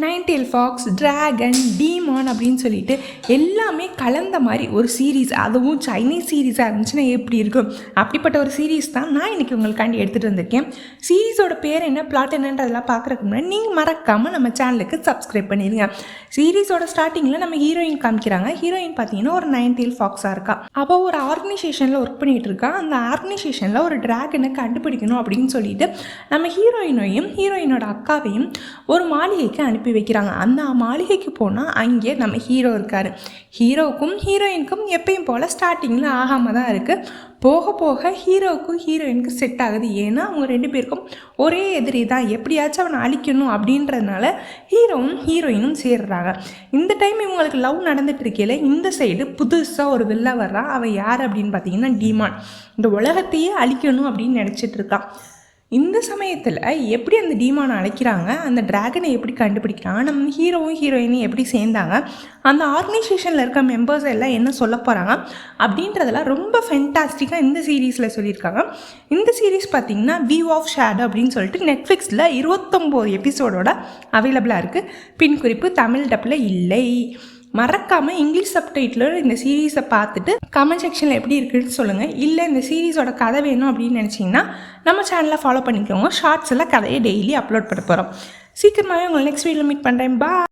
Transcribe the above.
நைன்டெயில் Fox, dragon, டீமான் அப்படின்னு சொல்லிட்டு எல்லாமே கலந்த மாதிரி ஒரு சீரீஸ், அதுவும் சைனீஸ் சீரீஸாக இருந்துச்சுன்னா எப்படி இருக்கும்? அப்படிப்பட்ட ஒரு சீரீஸ் தான் நான் இன்றைக்கி உங்களுக்காண்டி எடுத்துகிட்டு வந்திருக்கேன். சீரீஸோட பேர் என்ன, பிளாட் என்னன்றதெல்லாம் பார்க்குறதுக்கு முன்னாடி நீங்கள் மறக்காமல் நம்ம சேனலுக்கு சப்ஸ்கிரைப் பண்ணிடுங்க. சீரீஸோட ஸ்டார்டிங்கில் நம்ம ஹீரோயின் காமிக்கிறாங்க. ஹீரோயின் பார்த்தீங்கன்னா ஒரு நைன்டெயில் ஃபாக்ஸாக இருக்கா. அவள் ஒரு ஆர்கனைசேஷனில் ஒர்க் பண்ணிகிட்டு இருக்கா. அந்த ஆர்கனைசேஷனில் ஒரு டிராகனை கண்டுபிடிக்கணும் அப்படின்னு சொல்லிட்டு நம்ம ஹீரோயினையும் ஹீரோயினோட அக்காவையும் ஒரு மாளிகைக்கு அனுப்பி வைக்கிறாங்க. அந்த மாளிகைக்கு போனால் அங்கே நம்ம ஹீரோ இருக்கார். ஹீரோவுக்கும் ஹீரோயினுக்கும் எப்பயும் போல் ஸ்டார்டிங்கில் ஆகாமல் தான் இருக்குது. போக போக ஹீரோவுக்கும் ஹீரோயினுக்கும் செட் ஆகுது. ஏன்னா அவங்க ரெண்டு பேருக்கும் ஒரே எதிரி தான், எப்படியாச்சும் அவனை அழிக்கணும் அப்படின்றதுனால ஹீரோவும் ஹீரோயினும் சேர்றாங்க. இந்த டைம் இவங்களுக்கு லவ் நடந்துட்டு இருக்கையில் இந்த சைடு புதுசாக ஒரு வில்ல வர்றான். அவன் யார் அப்படின்னு பார்த்தீங்கன்னா டீமான். இந்த உலகத்தையே அழிக்கணும் அப்படின்னு நினச்சிட்டு இருக்கான். இந்த சமயத்தில் எப்படி அந்த டீமானை அழைக்கிறாங்க, அந்த டிராகனை எப்படி கண்டுபிடிக்கிறாங்க, நம்ம ஹீரோவும் ஹீரோயினும் எப்படி சேர்ந்தாங்க, அந்த ஆர்கனைசேஷனில் இருக்க மெம்பர்ஸ் எல்லாம் என்ன சொல்ல போகிறாங்க அப்படின்றதெல்லாம் ரொம்ப ஃபென்டாஸ்டிக்காக இந்த சீரீஸில் சொல்லியிருக்காங்க. இந்த சீரீஸ் பார்த்திங்கன்னா வியூ ஆஃப் ஷேடோ அப்படின்னு சொல்லிட்டு நெட்ஃப்ளிக்ஸில் 29 எபிசோடோட அவைலபிளாக இருக்குது. பின் குறிப்பு தமிழ் டப்பில் இல்லை. மறக்காமல் இங்கிலீஷ் சப்டைட்டில் இந்த சீரீஸை பார்த்துட்டு கமெண்ட் செக்ஷனில் எப்படி இருக்குன்னு சொல்லுங்கள். இல்லை இந்த சீரீஸோட கதை வேணும் அப்படின்னு நினச்சிங்கன்னா நம்ம சேனலை ஃபாலோ பண்ணிக்கோங்க. ஷார்ட்ஸில் கதையை டெய்லி அப்லோட் பண்ண போகிறோம். சீக்கிரமாகவே உங்களை நெக்ஸ்ட் வீடியோவில் மீட் பண்ணுறேன். பாய்.